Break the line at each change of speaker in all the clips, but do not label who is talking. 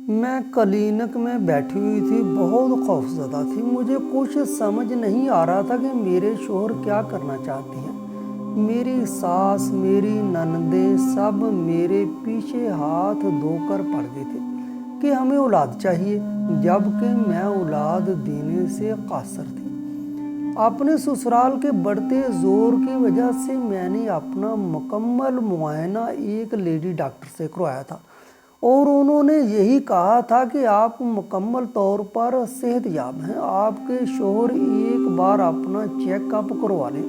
मैं क्लिनिक में बैठी हुई थी, बहुत खौफज़दा थी। मुझे कुछ समझ नहीं आ रहा था कि मेरे शौहर क्या करना चाहती हैं। मेरी सास, मेरी ननदें सब मेरे पीछे हाथ धोकर पड़ गए थे कि हमें औलाद चाहिए, जबकि मैं औलाद देने से कासर थी। अपने ससुराल के बढ़ते ज़ोर की वजह से मैंने अपना मुकम्मल मुआयना एक लेडी डॉक्टर से करवाया था और उन्होंने यही कहा था कि आप मुकम्मल तौर पर सेहतयाब हैं। आपके शौहर एक बार अपना चेकअप करवा लें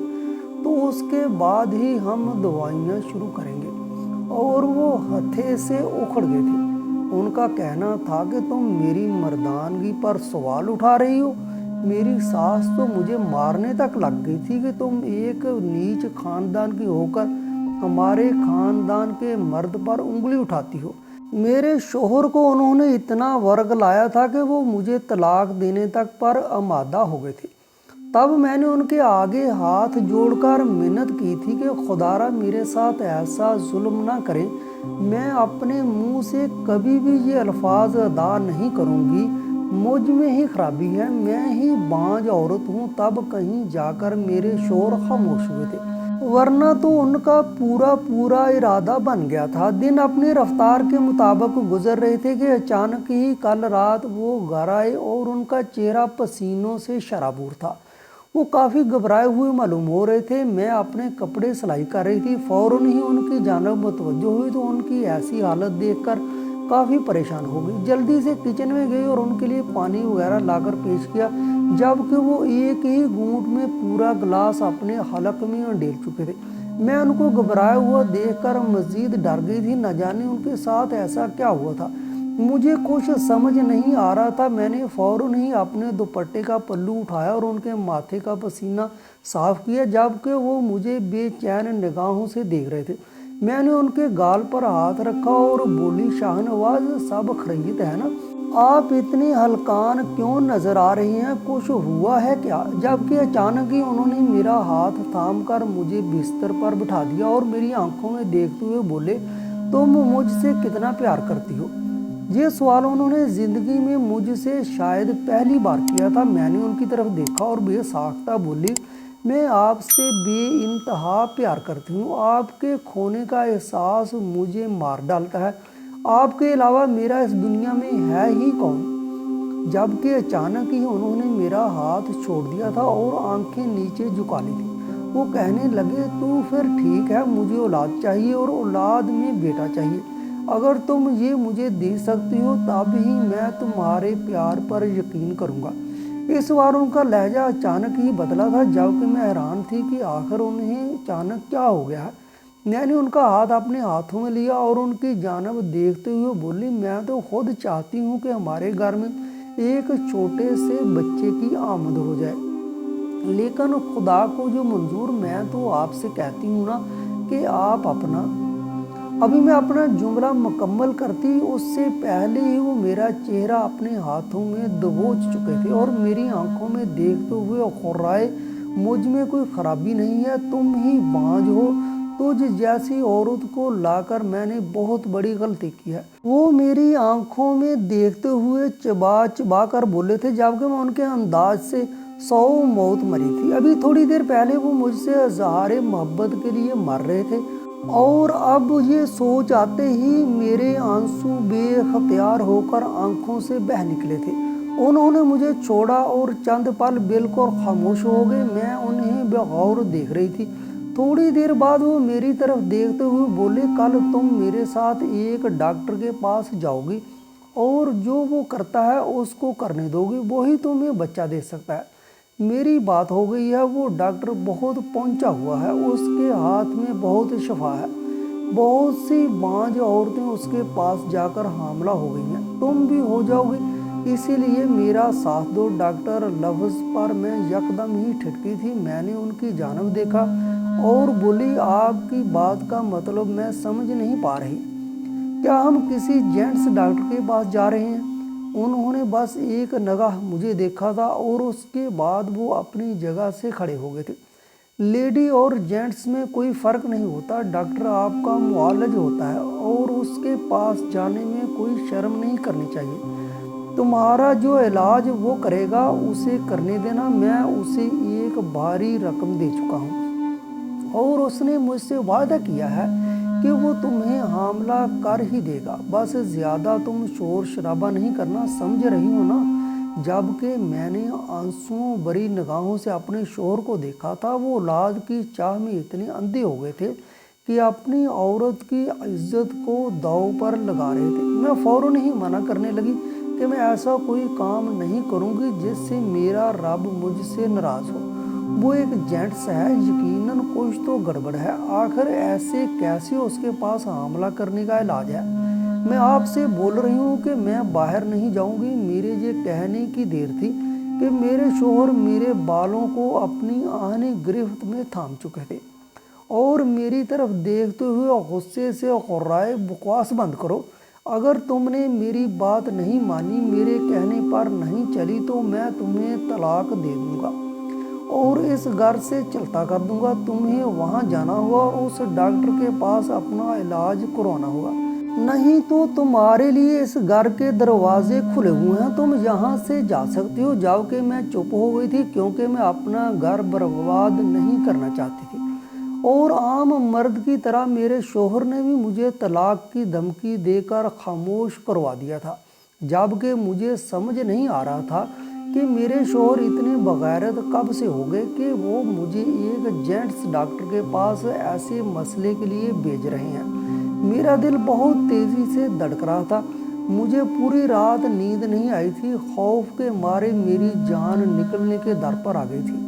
तो उसके बाद ही हम दवाइयाँ शुरू करेंगे। और वो हथे से उखड़ गए थे। उनका कहना था कि तुम मेरी मर्दानगी पर सवाल उठा रही हो। मेरी सास तो मुझे मारने तक लग गई थी कि तुम एक नीच खानदान की होकर हमारे खानदान के मर्द पर उंगली उठाती हो। मेरे शौहर को उन्होंने इतना वर्ग लाया था कि वो मुझे तलाक देने तक पर आमादा हो गए थे। तब मैंने उनके आगे हाथ जोड़कर मिन्नत की थी कि खुदारा मेरे साथ ऐसा जुल्म ना करें। मैं अपने मुंह से कभी भी ये अल्फाज अदा नहीं करूंगी। मुझ में ही खराबी है, मैं ही बांझ औरत हूँ। तब कहीं जाकर मेरे शौहर खामोश हुए थे, वरना तो उनका पूरा पूरा इरादा बन गया था। दिन अपनी रफ्तार के मुताबिक गुजर रहे थे कि अचानक ही कल रात वो घर आए और उनका चेहरा पसीनों से शराबूर था। वो काफ़ी घबराए हुए मालूम हो रहे थे। मैं अपने कपड़े सिलाई कर रही थी, फ़ौरन ही उनकी जानिब मुतवज्जो हुई तो उनकी ऐसी हालत देखकर काफ़ी परेशान हो गई। जल्दी से किचन में गई और उनके लिए पानी वगैरह लाकर पेश किया, जबकि वो एक ही घूंट में पूरा गिलास अपने हलक में उंडेल चुके थे। मैं उनको घबराया हुआ देखकर मज़ीद डर गई थी। न जाने उनके साथ ऐसा क्या हुआ था, मुझे कुछ समझ नहीं आ रहा था। मैंने फ़ौरन ही अपने दुपट्टे का पल्लू उठाया और उनके माथे का पसीना साफ़ किया, जबकि वो मुझे बेचैन निगाहों से देख रहे थे। मैंने उनके गाल पर हाथ रखा और बोली, शाहनवाज, सब खैरियत है ना? आप इतनी हलकान क्यों नज़र आ रही हैं, कुछ हुआ है क्या? जबकि अचानक ही उन्होंने मेरा हाथ थाम कर मुझे बिस्तर पर बिठा दिया और मेरी आंखों में देखते हुए बोले, तुम मुझसे कितना प्यार करती हो? ये सवाल उन्होंने ज़िंदगी में मुझसे शायद पहली बार किया था। मैंने उनकी तरफ देखा और बेसाख्ता बोली, मैं आपसे बेइंतहा प्यार करती हूँ। आपके खोने का एहसास मुझे मार डालता है। आपके अलावा मेरा इस दुनिया में है ही कौन? जबकि अचानक ही उन्होंने मेरा हाथ छोड़ दिया था और आंखें नीचे झुका ली थी। वो कहने लगे, तो फिर ठीक है, मुझे औलाद चाहिए और औलाद में बेटा चाहिए। अगर तुम ये मुझे दे सकती हो तब ही मैं तुम्हारे प्यार पर यकीन करूँगा। इस बार उनका लहजा अचानक ही बदला था, जबकि मैं हैरान थी कि आखिर उन्हें अचानक क्या हो गया है। मैंने उनका हाथ अपने हाथों में लिया और उनकी जानब देखते हुए बोली, मैं तो खुद चाहती हूँ कि हमारे घर में एक छोटे से बच्चे की आमद हो जाए, लेकिन खुदा को जो मंजूर। मैं तो आपसे कहती हूँ ना कि आप अपना। अभी मैं अपना जुमला मुकम्मल करती उससे पहले ही वो मेरा चेहरा अपने हाथों में दबोच चुके थे और मेरी आंखों में देखते हुए खुर्राए, मुझ में कोई खराबी नहीं है, तुम ही बांझ हो। तुझ जैसी औरत को लाकर मैंने बहुत बड़ी गलती की है। वो मेरी आंखों में देखते हुए चबा चबा कर बोले थे, जबकि मैं उनके अंदाज से 100 मौत मरी थी। अभी थोड़ी देर पहले वो मुझसे इज़हार मोहब्बत के लिए मर रहे थे और अब ये सोच आते ही मेरे आंसू बेख्तियार होकर आंखों से बह निकले थे। उन्होंने मुझे छोड़ा और चंद पल बिल्कुल खामोश हो गए। मैं उन्हें बेगौर देख रही थी। थोड़ी देर बाद वो मेरी तरफ देखते हुए बोले, कल तुम मेरे साथ एक डॉक्टर के पास जाओगी और जो वो करता है उसको करने दोगी, वही तुम्हें बच्चा दे सकता है। मेरी बात हो गई है। वो डॉक्टर बहुत पहुंचा हुआ है, उसके हाथ में बहुत शफा है। बहुत सी बांझ औरतें उसके पास जाकर हामला हो गई हैं, तुम भी हो जाओगी, इसीलिए मेरा साथ दो। डॉक्टर लफ्ज़ पर मैं यकदम ही ठिठकी थी। मैंने उनकी जानब देखा और बोली, आपकी बात का मतलब मैं समझ नहीं पा रही। क्या हम किसी जेंट्स डॉक्टर के पास जा रहे हैं? उन्होंने बस एक निगाह मुझे देखा था और उसके बाद वो अपनी जगह से खड़े हो गए थे। लेडी और जेंट्स में कोई फ़र्क नहीं होता। डॉक्टर आपका मुआलज होता है और उसके पास जाने में कोई शर्म नहीं करनी चाहिए। तुम्हारा जो इलाज वो करेगा उसे करने देना। मैं उसे एक भारी रकम दे चुका हूँ और उसने मुझसे वादा किया है कि वो तुम्हें हामला कर ही देगा। बस ज़्यादा तुम शोर शराबा नहीं करना, समझ रही हो ना। जबकि मैंने आंसुओं भरी निगाहों से अपने शोहर को देखा था। वो औलाद की चाह में इतने अंधे हो गए थे कि अपनी औरत की इज्जत को दांव पर लगा रहे थे। मैं फ़ौरन ही मना करने लगी कि मैं ऐसा कोई काम नहीं करूँगी जिससे मेरा रब मुझसे नाराज़ हो। वो एक जेंट्स है, यकीनन कुछ तो गड़बड़ है। आखिर ऐसे कैसे उसके पास हमला करने का इलाज है। मैं आपसे बोल रही हूँ कि मैं बाहर नहीं जाऊँगी। मेरे ये कहने की देर थी कि मेरे शोहर मेरे बालों को अपनी आहनी गिरफ्त में थाम चुके थे और मेरी तरफ देखते हुए गुस्से से कुर्राए, बकवास बंद करो। अगर तुमने मेरी बात नहीं मानी, मेरे कहने पर नहीं चली तो मैं तुम्हें तलाक दे दूँगा और इस घर से चलता कर दूंगा। तुम्हें वहाँ जाना होगा और उस डॉक्टर के पास अपना इलाज करवाना होगा, नहीं तो तुम्हारे लिए इस घर के दरवाजे खुले हुए हैं। तुम यहाँ से जा सकती हो। जाओ कि मैं चुप हो गई थी क्योंकि मैं अपना घर बर्बाद नहीं करना चाहती थी और आम मर्द की तरह मेरे शोहर ने भी मुझे तलाक की धमकी देकर खामोश करवा दिया था। जबकि मुझे समझ नहीं आ रहा था कि मेरे शोहर इतने बगैरत कब से हो गए कि वो मुझे एक जेंट्स डॉक्टर के पास ऐसे मसले के लिए भेज रहे हैं। मेरा दिल बहुत तेज़ी से धड़क रहा था। मुझे पूरी रात नींद नहीं आई थी। खौफ के मारे मेरी जान निकलने के दर पर आ गई थी।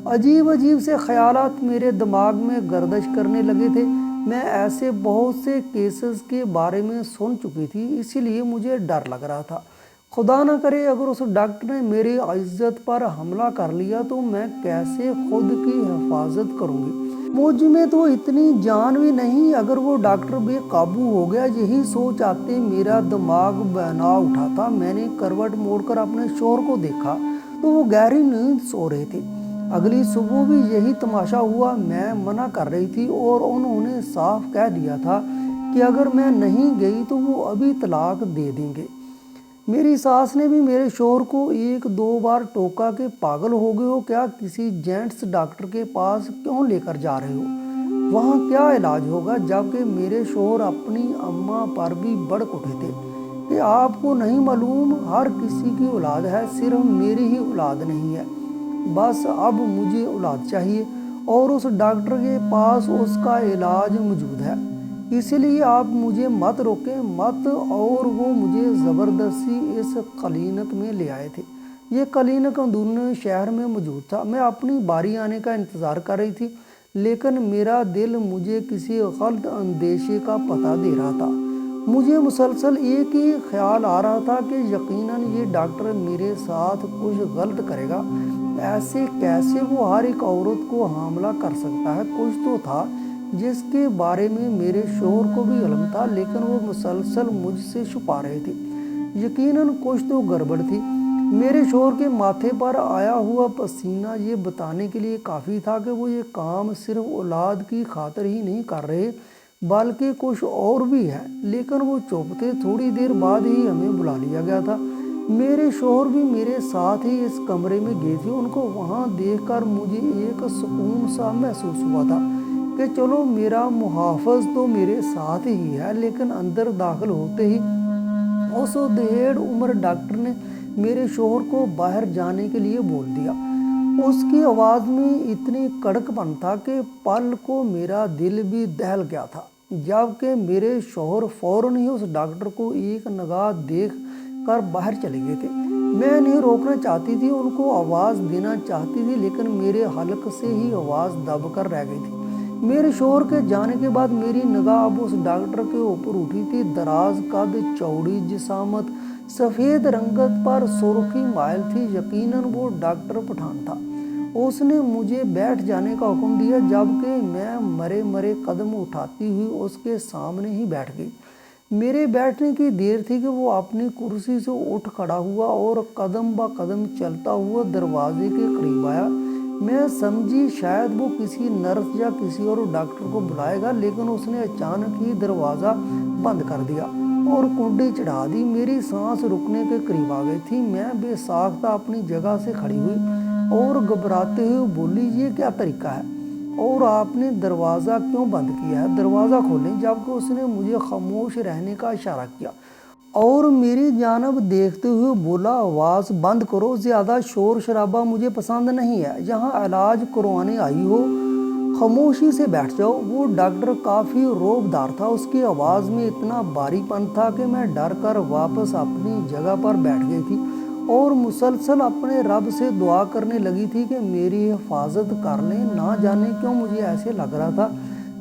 अजीब अजीब से ख्यालात मेरे दिमाग में गर्दिश करने लगे थे। मैं ऐसे बहुत से केसेस के बारे में सुन चुकी थी, इसीलिए मुझे डर लग रहा था। खुदा न करे अगर उस डॉक्टर ने मेरी इज्जत पर हमला कर लिया तो मैं कैसे खुद की हिफाजत करूँगी। मुझ में तो इतनी जान भी नहीं। अगर वो डॉक्टर बेकाबू हो गया, यही सोच आते मेरा दिमाग बना उठा था। मैंने करवट मोड़कर अपने शोहर को देखा तो वो गहरी नींद सो रहे थे। अगली सुबह भी यही तमाशा हुआ। मैं मना कर रही थी और उन्होंने साफ कह दिया था कि अगर मैं नहीं गई तो वो अभी तलाक दे देंगे। मेरी सास ने भी मेरे शोहर को एक दो बार टोका कि पागल हो गए हो क्या, किसी जेंट्स डॉक्टर के पास क्यों लेकर जा रहे हो, वहाँ क्या इलाज होगा। जबकि मेरे शोहर अपनी अम्मा पर भी भड़क उठे थे कि आपको नहीं मालूम हर किसी की औलाद है, सिर्फ मेरी ही औलाद नहीं है। बस अब मुझे औलाद चाहिए और उस डॉक्टर के पास उसका इलाज मौजूद है, इसलिए आप मुझे मत रोकें मत। और वो मुझे ज़बरदस्ती इस क्लिनिक में ले आए थे। ये क्लिनिक अंदरूनी शहर में मौजूद था। मैं अपनी बारी आने का इंतज़ार कर रही थी, लेकिन मेरा दिल मुझे किसी गलत अंदेशे का पता दे रहा था। मुझे मुसलसल एक ही ख्याल आ रहा था कि यकीनन ये डॉक्टर मेरे साथ कुछ गलत करेगा। ऐसे कैसे वो हर एक औरत को हमला कर सकता है। कुछ तो था जिसके बारे में मेरे शोहर को भी इल्म था, लेकिन वो मुसलसल मुझसे छुपा रहे थे। यकीनन कुछ तो गड़बड़ थी। मेरे शोहर के माथे पर आया हुआ पसीना ये बताने के लिए काफ़ी था कि वो ये काम सिर्फ औलाद की खातिर ही नहीं कर रहे बल्कि कुछ और भी है। लेकिन वो चुप थे। थोड़ी देर बाद ही हमें बुला लिया गया था। मेरे शोहर भी मेरे साथ ही इस कमरे में गए थे। उनको वहाँ देखकर मुझे एक सुकून सा महसूस हुआ था कि चलो मेरा मुहाफ़िज़ तो मेरे साथ ही है। लेकिन अंदर दाखिल होते ही उस डेढ़ उम्र डॉक्टर ने मेरे शोहर को बाहर जाने के लिए बोल दिया। उसकी आवाज़ में इतनी कड़कपन था कि पल को मेरा दिल भी दहल गया था। जबकि मेरे शोहर फ़ौरन ही उस डॉक्टर को एक निगाह देख कर बाहर चले गए थे। मैं इन्हें रोकना चाहती थी, उनको आवाज़ देना चाहती थी, लेकिन मेरे हलक से ही आवाज़ दब कर रह गई थी। मेरे शोहर के जाने के बाद मेरी निगाह अब उस डॉक्टर के ऊपर उठी थी। दराज कद, चौड़ी जिसामत, सफ़ेद रंगत पर सुर्खी माइल थी। यकीनन वो डॉक्टर पठान था। उसने मुझे बैठ जाने का हुक्म दिया, जबकि मैं मरे मरे कदम उठाती हुई उसके सामने ही बैठ गई। मेरे बैठने की देर थी कि वो अपनी कुर्सी से उठ खड़ा हुआ और कदम ब कदम चलता हुआ दरवाजे के करीब आया। मैं समझी शायद वो किसी नर्स या किसी और डॉक्टर को बुलाएगा, लेकिन उसने अचानक ही दरवाज़ा बंद कर दिया और कुंडी चढ़ा दी। मेरी सांस रुकने के करीब आ गई थी। मैं बेसाख्ता अपनी जगह से खड़ी हुई और घबराते हुए बोली, ये क्या तरीका है और आपने दरवाज़ा क्यों बंद किया है? दरवाज़ा खोलें। जबकि उसने मुझे खामोश रहने का इशारा किया और मेरी जानब देखते हुए बोला, आवाज़ बंद करो, ज़्यादा शोर शराबा मुझे पसंद नहीं है। यहाँ इलाज करवाने आई हो, खामोशी से बैठ जाओ। वो डॉक्टर काफ़ी रौबदार था। उसकी आवाज़ में इतना भारीपन था कि मैं डर कर वापस अपनी जगह पर बैठ गई थी और मुसलसल अपने रब से दुआ करने लगी थी कि मेरी हिफाजत कर लें। ना जाने क्यों मुझे ऐसे लग रहा था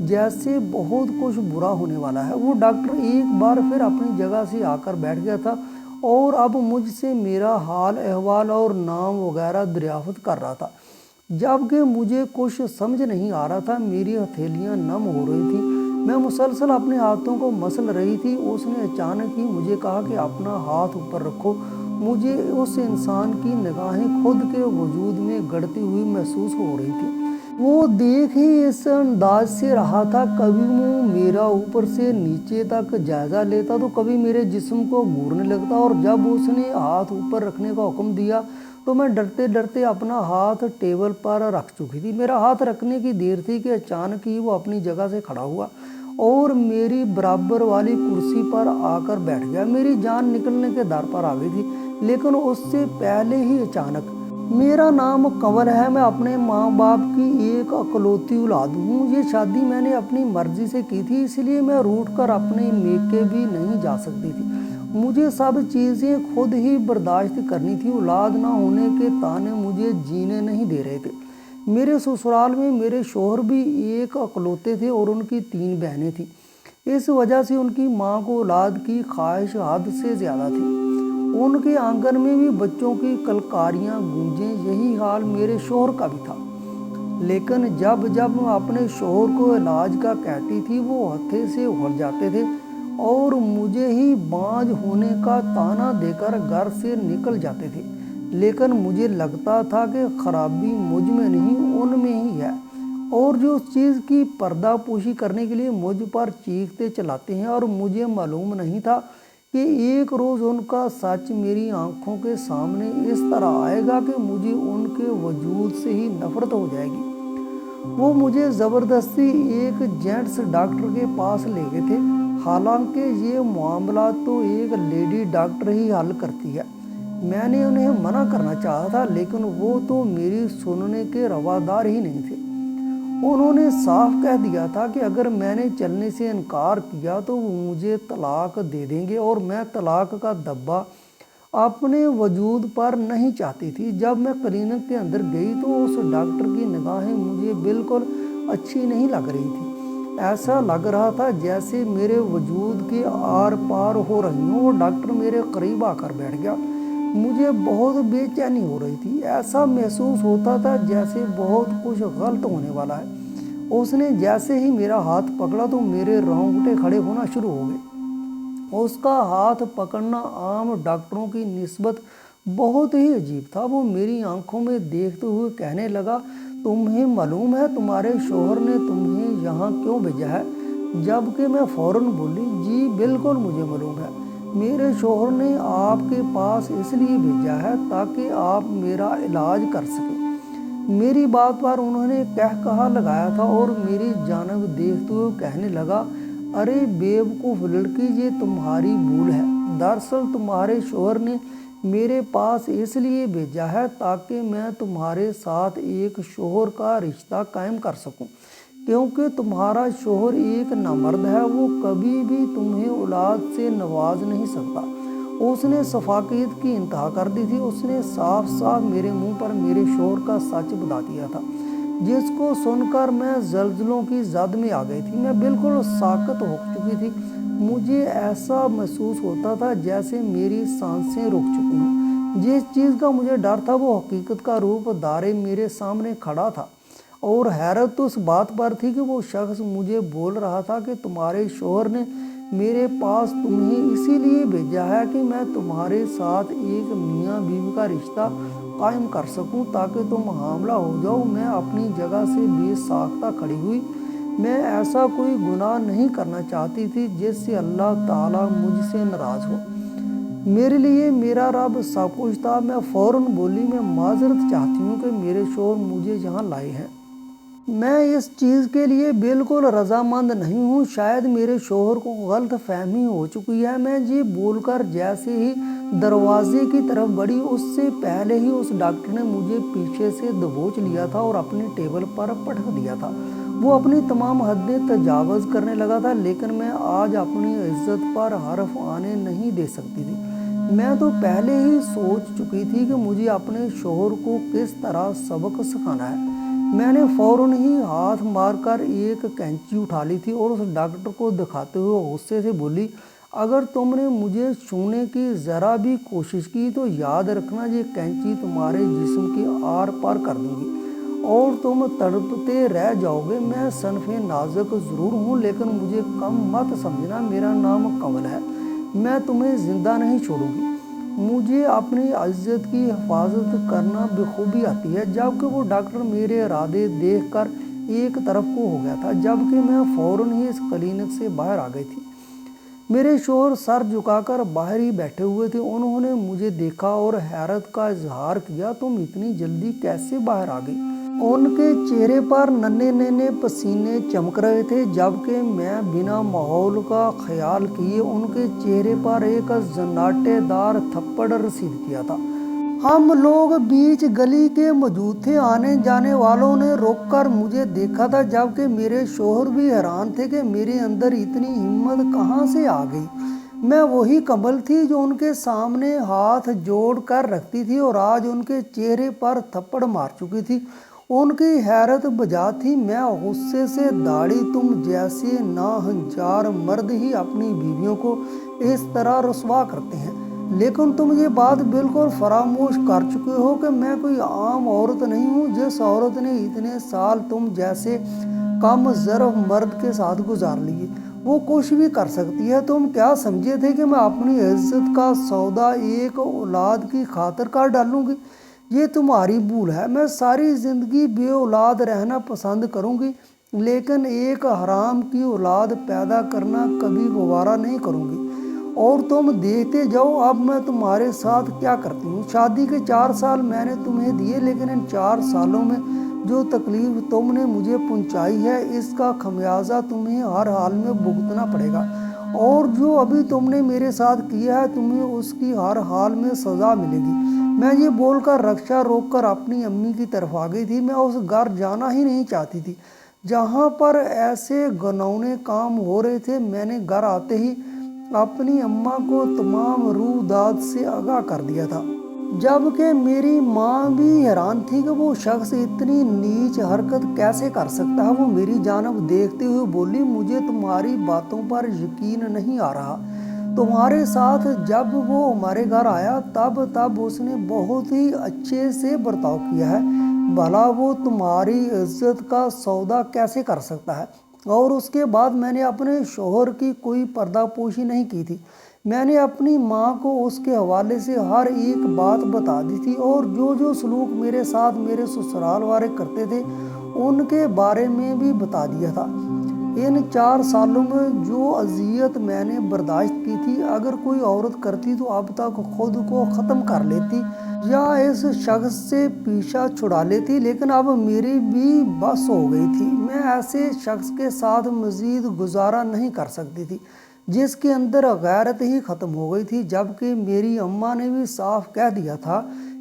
जैसे बहुत कुछ बुरा होने वाला है। वो डॉक्टर एक बार फिर अपनी जगह से आकर बैठ गया था और अब मुझसे मेरा हाल अहवाल और नाम वगैरह दरियाफ्त कर रहा था। जबकि मुझे कुछ समझ नहीं आ रहा था। मेरी हथेलियां नम हो रही थी। मैं मुसलसल अपने हाथों को मसल रही थी। उसने अचानक ही मुझे कहा कि अपना हाथ ऊपर रखो। मुझे उस इंसान की निगाहें खुद के वजूद में गड़ती हुई महसूस हो रही थी। वो देख ही इस अंदाज से रहा था, कभी वो मेरा ऊपर से नीचे तक जायज़ा लेता तो कभी मेरे जिस्म को घूरने लगता। और जब उसने हाथ ऊपर रखने का हुक्म दिया तो मैं डरते डरते अपना हाथ टेबल पर रख चुकी थी। मेरा हाथ रखने की देर थी कि अचानक ही वो अपनी जगह से खड़ा हुआ और मेरी बराबर वाली कुर्सी पर आकर बैठ गया। मेरी जान निकलने के दर पर आ गई थी, लेकिन उससे पहले ही अचानक, मेरा नाम कंवल है, मैं अपने माँ बाप की एक अकलौती औलाद हूँ। ये शादी मैंने अपनी मर्जी से की थी, इसलिए मैं रूठ कर अपने मेके भी नहीं जा सकती थी। मुझे सब चीज़ें खुद ही बर्दाश्त करनी थी। औलाद ना होने के ताने मुझे जीने नहीं दे रहे थे। मेरे ससुराल में मेरे शौहर भी एक अकलौते थे और उनकी 3 बहनें थीं। इस वजह से उनकी माँ को औलाद की ख्वाहिश हद से ज़्यादा थी। उनके आंगन में भी बच्चों की कलकारियाँ गूंजें। यही हाल मेरे शौहर का भी था। लेकिन जब जब मैं अपने शौहर को इलाज का कहती थी, वो हत्थे से उखड़ जाते थे और मुझे ही बांझ होने का ताना देकर घर से निकल जाते थे। लेकिन मुझे लगता था कि खराबी मुझ में नहीं, उनमें ही है, और जो उस चीज़ की पर्दापोशी करने के लिए मुझ पर चीखते चलाते हैं। और मुझे मालूम नहीं था कि एक रोज़ उनका सच मेरी आंखों के सामने इस तरह आएगा कि मुझे उनके वजूद से ही नफरत हो जाएगी। वो मुझे ज़बरदस्ती एक जेंट्स डॉक्टर के पास ले गए थे। हालांकि ये मामला तो एक लेडी डॉक्टर ही हल करती है। मैंने उन्हें मना करना चाहा था, लेकिन वो तो मेरी सुनने के रवादार ही नहीं थे। उन्होंने साफ कह दिया था कि अगर मैंने चलने से इनकार किया तो वो मुझे तलाक दे देंगे, और मैं तलाक का दब्बा अपने वजूद पर नहीं चाहती थी। जब मैं क्लिनिक के अंदर गई तो उस डॉक्टर की निगाहें मुझे बिल्कुल अच्छी नहीं लग रही थी। ऐसा लग रहा था जैसे मेरे वजूद के आर पार हो रही हूँ। वो डॉक्टर मेरे करीब आकर बैठ गया। मुझे बहुत बेचैनी हो रही थी। ऐसा महसूस होता था जैसे बहुत कुछ गलत होने वाला है। उसने जैसे ही मेरा हाथ पकड़ा तो मेरे रोंगटे खड़े होना शुरू हो गए। उसका हाथ पकड़ना आम डॉक्टरों की निस्बत बहुत ही अजीब था। वो मेरी आंखों में देखते हुए कहने लगा, तुम्हें मालूम है तुम्हारे शौहर ने तुम्हें यहाँ क्यों भेजा है? जबकि मैं फ़ौरन बोली, जी बिल्कुल मुझे मालूम है। मेरे शौहर ने आपके पास इसलिए भेजा है ताकि आप मेरा इलाज कर सकें। मेरी बात पर उन्होंने कह कहा लगाया था और मेरी जानब देखते हुए कहने लगा, अरे बेवकूफ़ लड़की, ये तुम्हारी भूल है। दरअसल तुम्हारे शौहर ने मेरे पास इसलिए भेजा है ताकि मैं तुम्हारे साथ एक शौहर का रिश्ता कायम कर सकूं, क्योंकि तुम्हारा शौहर एक नामर्द है। वो कभी भी तुम्हें औलाद से नवाज नहीं सकता। उसने सफाकियत की इंतहा कर दी थी। उसने साफ साफ मेरे मुंह पर मेरे शौहर का सच बता दिया था, जिसको सुनकर मैं जल्जलों की जद में आ गई थी। मैं बिल्कुल साकत हो चुकी थी। मुझे ऐसा महसूस होता था जैसे मेरी सांसें रुक चुकी हों। जिस चीज़ का मुझे डर था वो हकीकत का रूप धारे मेरे सामने खड़ा था। और हैरत तो उस बात पर थी कि वो शख्स मुझे बोल रहा था कि तुम्हारे शौहर ने मेरे पास तुम्हें इसीलिए भेजा है कि मैं तुम्हारे साथ एक मियाँ बीवी का रिश्ता कायम कर सकूं ताकि तुम हामला हो जाओ। मैं अपनी जगह से बेसाख्ता खड़ी हुई। मैं ऐसा कोई गुनाह नहीं करना चाहती थी जिससे अल्लाह ताला मुझसे नाराज़ हो। मेरे लिए मेरा रब सब कुछ था। मैं फ़ौरन बोली, मैं माजरत चाहती हूँ कि मेरे शोहर मुझे यहाँ लाए हैं। मैं इस चीज़ के लिए बिल्कुल रजामंद नहीं हूँ। शायद मेरे शोहर को गलत फहमी हो चुकी है। मैं ये बोलकर जैसे ही दरवाजे की तरफ बढ़ी, उससे पहले ही उस डॉक्टर ने मुझे पीछे से दबोच लिया था और अपने टेबल पर पटक दिया था। वो अपनी तमाम हदें तजावज़ करने लगा था, लेकिन मैं आज अपनी इज्जत पर हर्फ आने नहीं दे सकती थी। मैं तो पहले ही सोच चुकी थी कि मुझे अपने शोहर को किस तरह सबक सिखाना है। मैंने फ़ौरन ही हाथ मारकर एक कैंची उठा ली थी और उस डॉक्टर को दिखाते हुए गुस्से से बोली, अगर तुमने मुझे छूने की ज़रा भी कोशिश की तो याद रखना, ये कैंची तुम्हारे जिस्म के आर पार कर दूंगी और तुम तड़पते रह जाओगे। मैं सनफ़े नाजुक ज़रूर हूँ, लेकिन मुझे कम मत समझना। मेरा नाम कंवल है। मैं तुम्हें ज़िंदा नहीं छोड़ूंगी। मुझे अपनी इज्जत की हिफाजत करना बखूबी आती है। जबकि वो डॉक्टर मेरे इरादे देखकर एक तरफ को हो गया था, जबकि मैं फ़ौरन ही इस क्लिनिक से बाहर आ गई थी। मेरे शोहर सर झुकाकर बाहर ही बैठे हुए थे। उन्होंने मुझे देखा और हैरत का इजहार किया, तुम इतनी जल्दी कैसे बाहर आ गई? उनके चेहरे पर नन्हे नन्हे पसीने चमक रहे थे, जबकि मैं बिना माहौल का ख्याल किए उनके चेहरे पर एक जन्नाटेदार थप्पड़ रसीद किया था। हम लोग बीच गली के मौजूद थे। आने जाने वालों ने रोककर मुझे देखा था, जबकि मेरे शोहर भी हैरान थे कि मेरे अंदर इतनी हिम्मत कहाँ से आ गई। मैं वही कंवल थी जो उनके सामने हाथ जोड़ कर रखती थी और आज उनके चेहरे पर थप्पड़ मार चुकी थी। उनकी हैरत बजा थी। मैं गुस्से से दाढ़ी, तुम जैसे नाहंजार मर्द ही अपनी बीवियों को इस तरह रुसवा करते हैं, लेकिन तुम ये बात बिल्कुल फरामोश कर चुके हो कि मैं कोई आम औरत नहीं हूँ। जिस औरत ने इतने साल तुम जैसे कम ज़र्फ मर्द के साथ गुजार लिए, वो कुछ भी कर सकती है। तुम क्या समझे थे कि मैं अपनी इज्जत का सौदा एक औलाद की खातिर कर डालूंगी? ये तुम्हारी भूल है। मैं सारी ज़िंदगी बे औलाद रहना पसंद करूंगी, लेकिन एक हराम की औलाद पैदा करना कभी गवारा नहीं करूंगी। और तुम देखते जाओ अब मैं तुम्हारे साथ क्या करती हूँ। शादी के 4 साल मैंने तुम्हें दिए, लेकिन इन 4 सालों में जो तकलीफ तुमने मुझे पहुँचाई है, इसका खमियाजा तुम्हें हर हाल में भुगतना पड़ेगा। और जो अभी तुमने मेरे साथ किया है, तुम्हें उसकी हर हाल में सज़ा मिलेगी। मैं ये बोलकर रक्षा रोककर अपनी अम्मी की तरफ आ गई थी। मैं उस घर जाना ही नहीं चाहती थी जहाँ पर ऐसे घिनौने काम हो रहे थे। मैंने घर आते ही अपनी अम्मा को तमाम रूह दाद से आगाह कर दिया था, जबकि मेरी माँ भी हैरान थी कि वो शख्स इतनी नीच हरकत कैसे कर सकता है। वो मेरी जानब देखते हुए बोली, मुझे तुम्हारी बातों पर यकीन नहीं आ रहा। तुम्हारे साथ जब वो हमारे घर आया तब उसने बहुत ही अच्छे से बर्ताव किया है। भला वो तुम्हारी इज्जत का सौदा कैसे कर सकता है? और उसके बाद मैंने अपने शोहर की कोई पर्दापोशी नहीं की थी। मैंने अपनी माँ को उसके हवाले से हर एक बात बता दी थी और जो जो सलूक मेरे साथ मेरे ससुराल वाले करते थे उनके बारे में भी बता दिया था। इन 4 सालों में जो अजियत मैंने बर्दाश्त की थी, अगर कोई औरत करती तो अब तक खुद को ख़त्म कर लेती या इस शख्स से पीछा छुड़ा लेती, लेकिन अब मेरी भी बस हो गई थी। मैं ऐसे शख्स के साथ मज़ीद गुजारा नहीं कर सकती थी जिसके अंदर गैरत ही ख़त्म हो गई थी। जबकि मेरी अम्मा ने भी साफ कह दिया था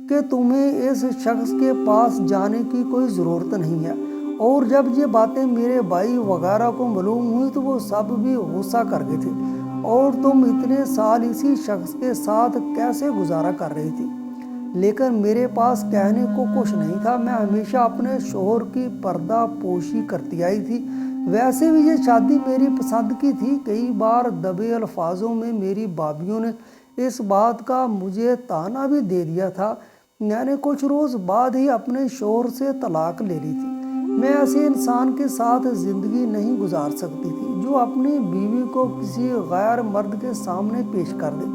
कि तुम्हें इस शख्स के पास जाने की कोई ज़रूरत नहीं है। और जब ये बातें मेरे भाई वगैरह को मालूम हुई तो वो सब भी गुस्सा कर गए थे। और तुम इतने साल इसी शख्स के साथ कैसे गुजारा कर रही थी? लेकिन मेरे पास कहने को कुछ नहीं था। मैं हमेशा अपने शोहर की पर्दा पोशी करती आई थी। वैसे भी ये शादी मेरी पसंद की थी। कई बार दबे अल्फाजों में मेरी भाभियों ने इस बात का मुझे ताना भी दे दिया था। मैंने कुछ रोज़ बाद ही अपने शोहर से तलाक ले ली थी। मैं ऐसे इंसान के साथ ज़िंदगी नहीं गुजार सकती थी जो अपनी बीवी को किसी गैर मर्द के सामने पेश कर दे।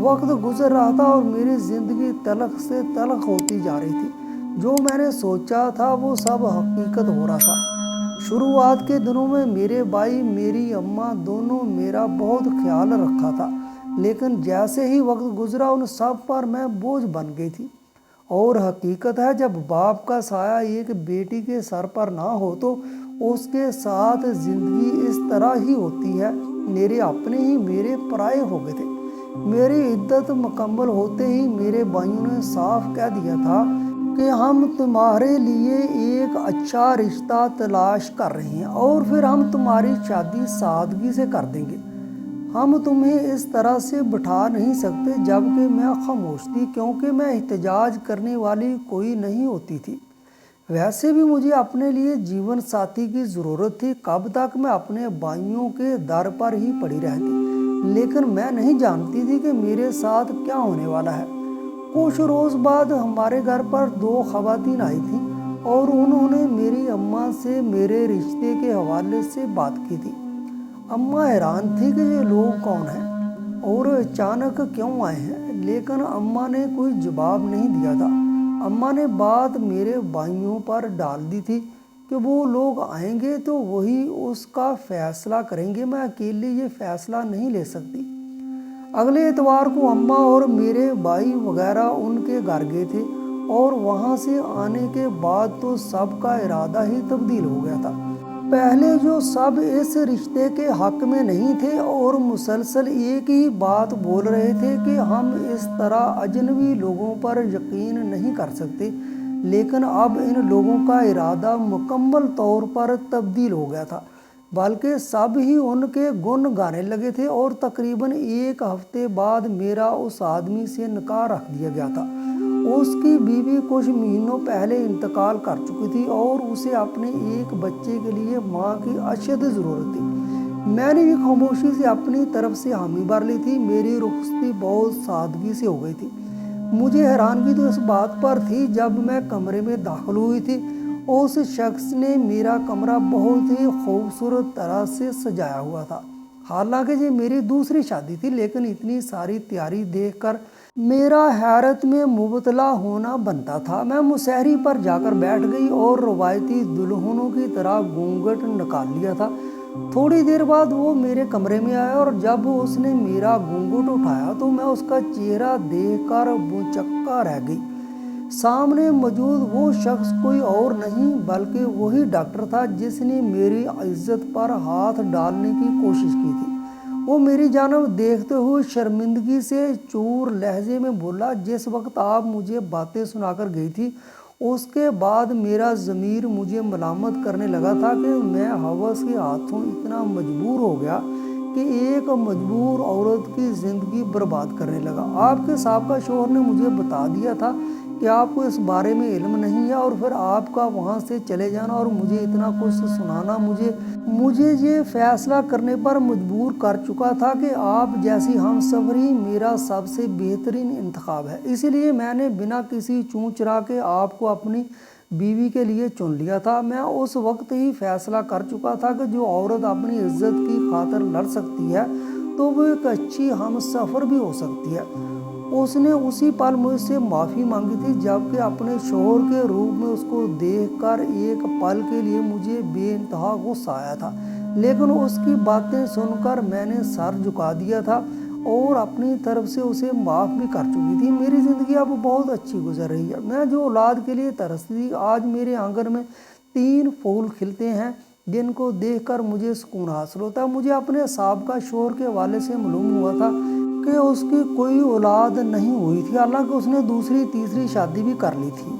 वक्त गुजर रहा था और मेरी ज़िंदगी तलख से तलख होती जा रही थी। जो मैंने सोचा था वो सब हकीकत हो रहा था। शुरुआत के दिनों में मेरे भाई मेरी अम्मा दोनों मेरा बहुत ख्याल रखा था, लेकिन जैसे ही वक्त गुजरा उन सब पर मैं बोझ बन गई थी। और हकीकत है, जब बाप का साया एक बेटी के सर पर ना हो तो उसके साथ ज़िंदगी इस तरह ही होती है। मेरे अपने ही मेरे पराए हो गए थे। मेरी इद्दत मुकम्मल होते ही मेरे भाइयों ने साफ कह दिया था कि हम तुम्हारे लिए एक अच्छा रिश्ता तलाश कर रहे हैं और फिर हम तुम्हारी शादी सादगी से कर देंगे। हम तुम्हें इस तरह से बिठा नहीं सकते। जबकि मैं खामोश थी, क्योंकि मैं एहतजाज करने वाली कोई नहीं होती थी। वैसे भी मुझे अपने लिए जीवन साथी की ज़रूरत थी। कब तक मैं अपने भाइयों के दर पर ही पड़ी रहती, लेकिन मैं नहीं जानती थी कि मेरे साथ क्या होने वाला है। कुछ रोज़ बाद हमारे घर पर 2 ख़वातीन आई थीं और उन्होंने मेरी अम्मा से मेरे रिश्ते के हवाले से बात की थी। अम्मा हैरान थी कि ये लोग कौन हैं और अचानक क्यों आए हैं, लेकिन अम्मा ने कोई जवाब नहीं दिया था। अम्मा ने बात मेरे भाइयों पर डाल दी थी कि वो लोग आएंगे तो वही उसका फ़ैसला करेंगे, मैं अकेले ये फ़ैसला नहीं ले सकती। अगले इतवार को अम्मा और मेरे भाई वगैरह उनके घर गए थे और वहाँ से आने के बाद तो सबका इरादा ही तब्दील हो गया था। पहले जो सब इस रिश्ते के हक में नहीं थे और मुसलसल एक ही बात बोल रहे थे कि हम इस तरह अजनबी लोगों पर यकीन नहीं कर सकते, लेकिन अब इन लोगों का इरादा मुकम्मल तौर पर तब्दील हो गया था। बल्कि सब ही उनके गुण गाने लगे थे और तकरीबन 1 हफ्ते बाद मेरा उस आदमी से निकाह रख दिया गया था। उसकी बीवी कुछ महीनों पहले इंतकाल कर चुकी थी और उसे अपने एक बच्चे के लिए माँ की अशद ज़रूरत थी। मैंने भी खामोशी से अपनी तरफ से हामी भर ली थी। मेरी रुखसती बहुत सादगी से हो गई थी। मुझे हैरानगी तो इस बात पर थी, जब मैं कमरे में दाखिल हुई थी उस शख्स ने मेरा कमरा बहुत ही खूबसूरत तरह से सजाया हुआ था। हालांकि ये मेरी दूसरी शादी थी, लेकिन इतनी सारी तैयारी देखकर मेरा हैरत में मुबतला होना बनता था। मैं मुसहरी पर जाकर बैठ गई और रवायती दुल्हनों की तरह घूंघट निकाल लिया था। थोड़ी देर बाद वो मेरे कमरे में आया और जब उसने मेरा घूंघट उठाया तो मैं उसका चेहरा देखकर भौचक्का रह गई। सामने मौजूद वो शख्स कोई और नहीं बल्कि वही डॉक्टर था जिसने मेरी इज्जत पर हाथ डालने की कोशिश की थी। वो मेरी जानब देखते हुए शर्मिंदगी से चूर लहजे में बोला, जिस वक्त आप मुझे बातें सुनाकर गई थी उसके बाद मेरा ज़मीर मुझे मलामत करने लगा था कि मैं हवस के हाथों इतना मजबूर हो गया कि एक मजबूर औरत की ज़िंदगी बर्बाद करने लगा। आपके साबका शौहर ने मुझे बता दिया था कि आपको इस बारे में इल्म नहीं है और फिर आपका वहाँ से चले जाना और मुझे इतना कुछ सुनाना मुझे ये फैसला करने पर मजबूर कर चुका था कि आप जैसी हमसफ़री मेरा सबसे बेहतरीन इंतखाब है। इसीलिए मैंने बिना किसी चूं चरा के आपको अपनी बीवी के लिए चुन लिया था। मैं उस वक्त ही फैसला कर चुका था कि जो औरत अपनी इज्जत की खातिर लड़ सकती है तो वो एक अच्छी हमसफ़र भी हो सकती है। उसने उसी पल मुझसे माफ़ी मांगी थी, जबकि अपने शौहर के रूप में उसको देखकर एक पल के लिए मुझे बेइंतहा गुस्सा आया था, लेकिन उसकी बातें सुनकर मैंने सर झुका दिया था और अपनी तरफ से उसे माफ़ भी कर चुकी थी। मेरी ज़िंदगी अब बहुत अच्छी गुजर रही है। मैं जो औलाद के लिए तरसती थी, आज मेरे आंगन में 3 फूल खिलते हैं जिनको देखकर मुझे सुकून हासिल होता है। मुझे अपने साबका शौहर के हवाले से मालूम हुआ था कि उसकी कोई औलाद नहीं हुई थी, हालांकि उसने दूसरी तीसरी शादी भी कर ली थी।